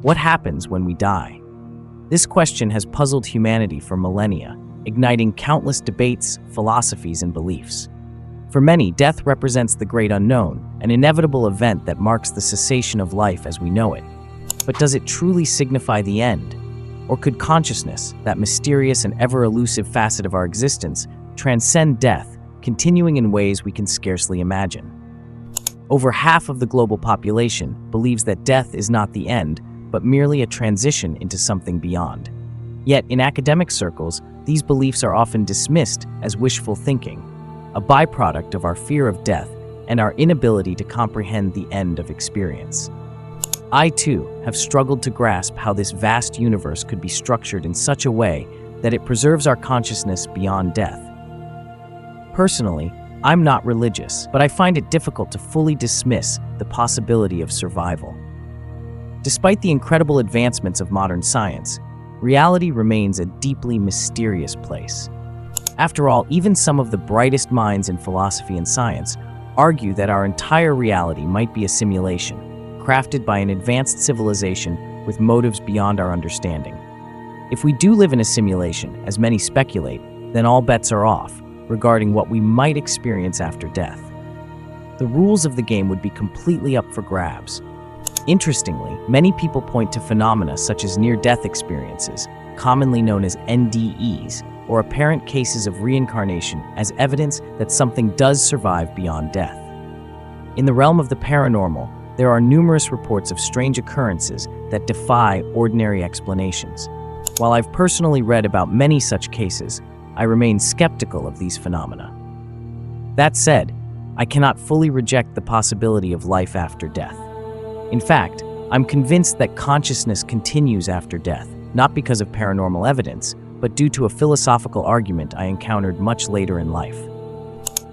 What happens when we die? This question has puzzled humanity for millennia, igniting countless debates, philosophies, and beliefs. For many, death represents the great unknown, an inevitable event that marks the cessation of life as we know it. But does it truly signify the end? Or could consciousness, that mysterious and ever-elusive facet of our existence, transcend death, continuing in ways we can scarcely imagine? Over half of the global population believes that death is not the end, but merely a transition into something beyond. Yet, in academic circles, these beliefs are often dismissed as wishful thinking, a byproduct of our fear of death and our inability to comprehend the end of experience. I, too, have struggled to grasp how this vast universe could be structured in such a way that it preserves our consciousness beyond death. Personally, I'm not religious, but I find it difficult to fully dismiss the possibility of survival. Despite the incredible advancements of modern science, reality remains a deeply mysterious place. After all, even some of the brightest minds in philosophy and science argue that our entire reality might be a simulation, crafted by an advanced civilization with motives beyond our understanding. If we do live in a simulation, as many speculate, then all bets are off regarding what we might experience after death. The rules of the game would be completely up for grabs. Interestingly, many people point to phenomena such as near-death experiences, commonly known as NDEs, or apparent cases of reincarnation, as evidence that something does survive beyond death. In the realm of the paranormal, there are numerous reports of strange occurrences that defy ordinary explanations. While I've personally read about many such cases, I remain skeptical of these phenomena. That said, I cannot fully reject the possibility of life after death. In fact, I'm convinced that consciousness continues after death, not because of paranormal evidence, but due to a philosophical argument I encountered much later in life.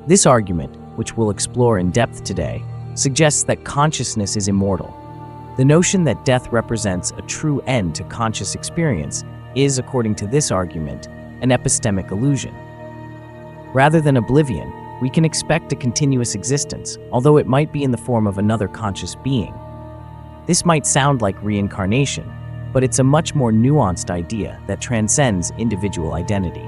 This argument, which we'll explore in depth today, suggests that consciousness is immortal. The notion that death represents a true end to conscious experience is, according to this argument, an epistemic illusion. Rather than oblivion, we can expect a continuous existence, although it might be in the form of another conscious being. This might sound like reincarnation, but it's a much more nuanced idea that transcends individual identity.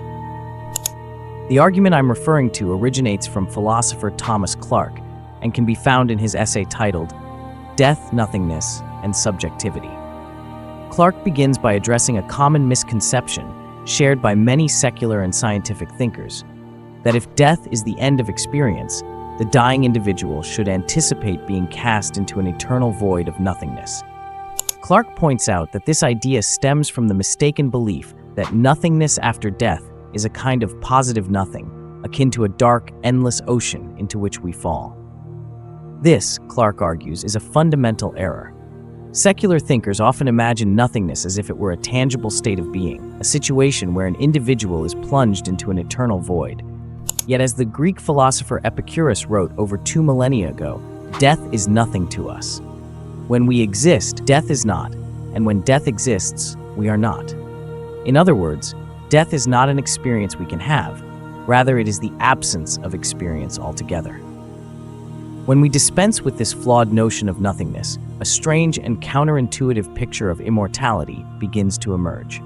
The argument I'm referring to originates from philosopher Thomas Clarke and can be found in his essay titled Death, Nothingness, and Subjectivity. Clarke begins by addressing a common misconception shared by many secular and scientific thinkers, that if death is the end of experience, the dying individual should anticipate being cast into an eternal void of nothingness. Clarke points out that this idea stems from the mistaken belief that nothingness after death is a kind of positive nothing, akin to a dark, endless ocean into which we fall. This, Clarke argues, is a fundamental error. Secular thinkers often imagine nothingness as if it were a tangible state of being, a situation where an individual is plunged into an eternal void. Yet as the Greek philosopher Epicurus wrote over 2 millennia ago, death is nothing to us. When we exist, death is not, and when death exists, we are not. In other words, death is not an experience we can have, rather it is the absence of experience altogether. When we dispense with this flawed notion of nothingness, a strange and counterintuitive picture of immortality begins to emerge.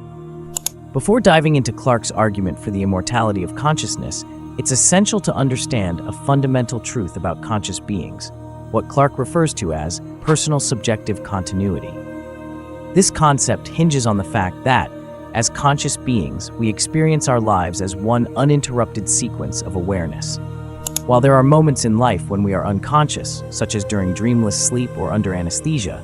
Before diving into Clarke's argument for the immortality of consciousness, it's essential to understand a fundamental truth about conscious beings, what Clarke refers to as personal subjective continuity. This concept hinges on the fact that, as conscious beings, we experience our lives as one uninterrupted sequence of awareness. While there are moments in life when we are unconscious, such as during dreamless sleep or under anesthesia,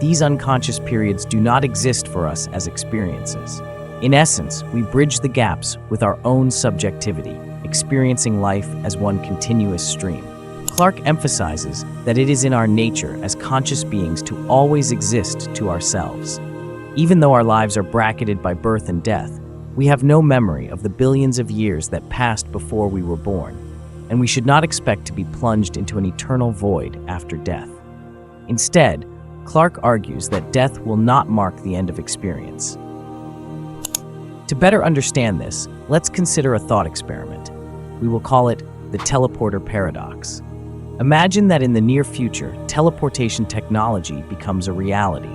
these unconscious periods do not exist for us as experiences. In essence, we bridge the gaps with our own subjectivity, experiencing life as one continuous stream. Clarke emphasizes that it is in our nature as conscious beings to always exist to ourselves. Even though our lives are bracketed by birth and death, we have no memory of the billions of years that passed before we were born, and we should not expect to be plunged into an eternal void after death. Instead, Clarke argues that death will not mark the end of experience. To better understand this, let's consider a thought experiment. We will call it the teleporter paradox. Imagine that in the near future, teleportation technology becomes a reality.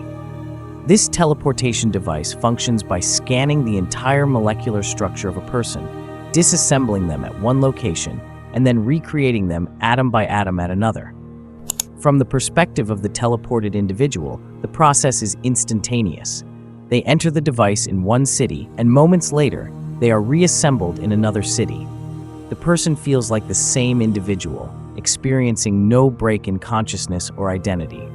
This teleportation device functions by scanning the entire molecular structure of a person, disassembling them at one location, and then recreating them atom by atom at another. From the perspective of the teleported individual, the process is instantaneous. They enter the device in one city, and moments later, they are reassembled in another city. The person feels like the same individual, experiencing no break in consciousness or identity.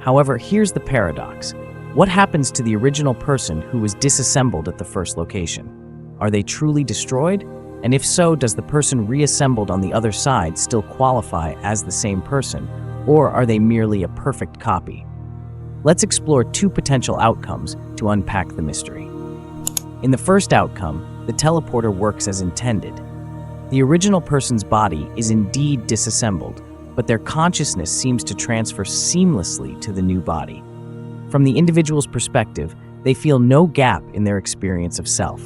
However, here's the paradox. What happens to the original person who was disassembled at the first location? Are they truly destroyed? And if so, does the person reassembled on the other side still qualify as the same person, or are they merely a perfect copy? Let's explore two potential outcomes to unpack the mystery. In the first outcome, the teleporter works as intended. The original person's body is indeed disassembled, but their consciousness seems to transfer seamlessly to the new body. From the individual's perspective, they feel no gap in their experience of self.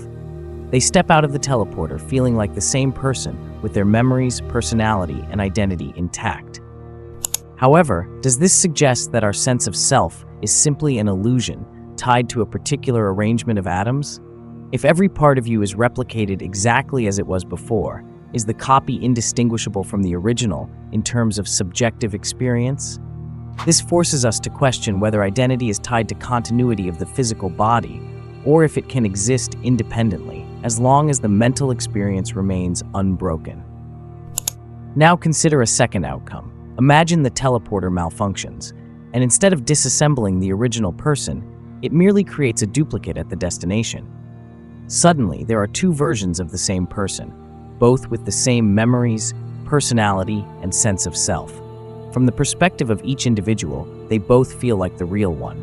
They step out of the teleporter feeling like the same person, with their memories, personality, and identity intact. However, does this suggest that our sense of self is simply an illusion tied to a particular arrangement of atoms? If every part of you is replicated exactly as it was before, is the copy indistinguishable from the original in terms of subjective experience? This forces us to question whether identity is tied to continuity of the physical body, or if it can exist independently, as long as the mental experience remains unbroken. Now consider a second outcome. Imagine the teleporter malfunctions, and instead of disassembling the original person, it merely creates a duplicate at the destination. Suddenly, there are two versions of the same person, both with the same memories, personality, and sense of self. From the perspective of each individual, they both feel like the real one.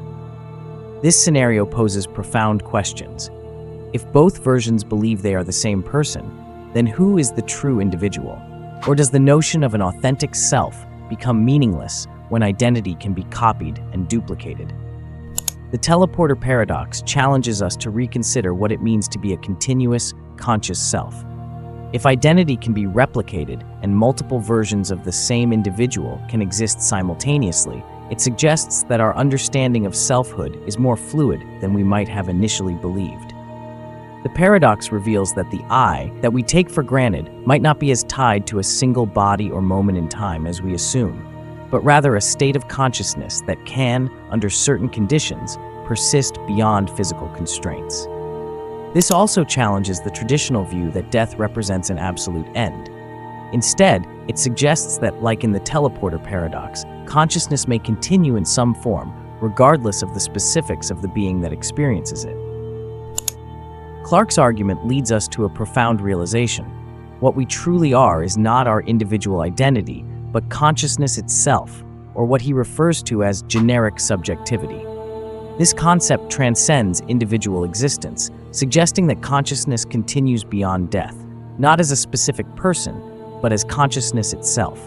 This scenario poses profound questions. If both versions believe they are the same person, then who is the true individual? Or does the notion of an authentic self become meaningless when identity can be copied and duplicated? The teleporter paradox challenges us to reconsider what it means to be a continuous, conscious self. If identity can be replicated and multiple versions of the same individual can exist simultaneously, it suggests that our understanding of selfhood is more fluid than we might have initially believed. The paradox reveals that the I that we take for granted might not be as tied to a single body or moment in time as we assume, but rather a state of consciousness that can, under certain conditions, persist beyond physical constraints. This also challenges the traditional view that death represents an absolute end. Instead, it suggests that, like in the teleporter paradox, consciousness may continue in some form, regardless of the specifics of the being that experiences it. Clarke's argument leads us to a profound realization. What we truly are is not our individual identity, but consciousness itself, or what he refers to as generic subjectivity. This concept transcends individual existence, suggesting that consciousness continues beyond death, not as a specific person, but as consciousness itself.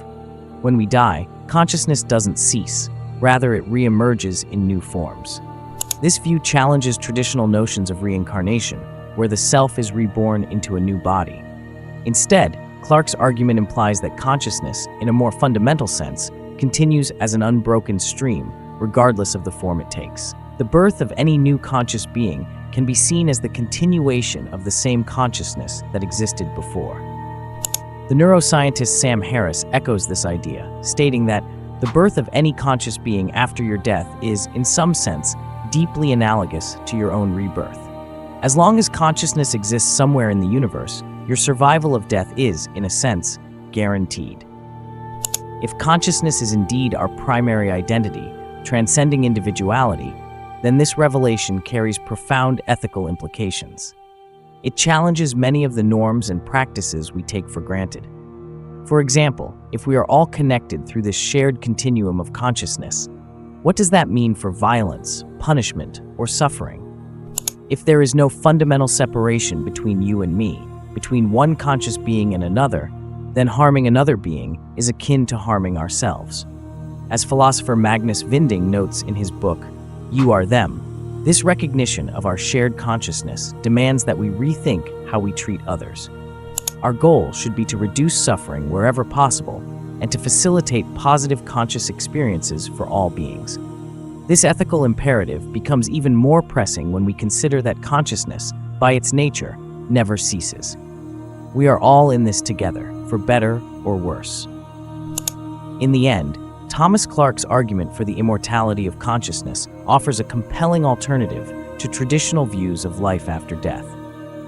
When we die, consciousness doesn't cease, rather it reemerges in new forms. This view challenges traditional notions of reincarnation, where the self is reborn into a new body. Instead, Clarke's argument implies that consciousness, in a more fundamental sense, continues as an unbroken stream, regardless of the form it takes. The birth of any new conscious being can be seen as the continuation of the same consciousness that existed before. The neuroscientist Sam Harris echoes this idea, stating that the birth of any conscious being after your death is, in some sense, deeply analogous to your own rebirth. As long as consciousness exists somewhere in the universe, your survival of death is, in a sense, guaranteed. If consciousness is indeed our primary identity, transcending individuality, then this revelation carries profound ethical implications. It challenges many of the norms and practices we take for granted. For example, if we are all connected through this shared continuum of consciousness, what does that mean for violence, punishment, or suffering? If there is no fundamental separation between you and me, between one conscious being and another, then harming another being is akin to harming ourselves. As philosopher Magnus Vinding notes in his book, You Are Them, this recognition of our shared consciousness demands that we rethink how we treat others. Our goal should be to reduce suffering wherever possible and to facilitate positive conscious experiences for all beings. This ethical imperative becomes even more pressing when we consider that consciousness, by its nature, never ceases. We are all in this together, for better or worse. In the end, Thomas Clarke's argument for the immortality of consciousness offers a compelling alternative to traditional views of life after death.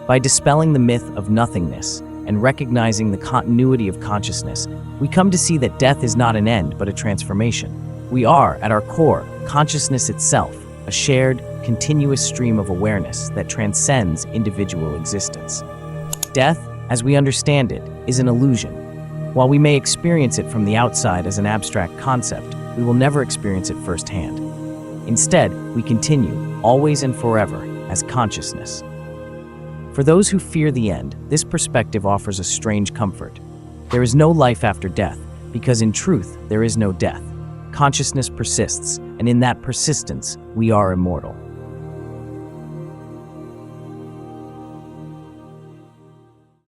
By dispelling the myth of nothingness and recognizing the continuity of consciousness, we come to see that death is not an end but a transformation. We are, at our core, consciousness itself, a shared, continuous stream of awareness that transcends individual existence. Death, as we understand it, is an illusion. While we may experience it from the outside as an abstract concept, we will never experience it firsthand. Instead, we continue, always and forever, as consciousness. For those who fear the end, this perspective offers a strange comfort. There is no life after death, because in truth, there is no death. Consciousness persists, and in that persistence, we are immortal.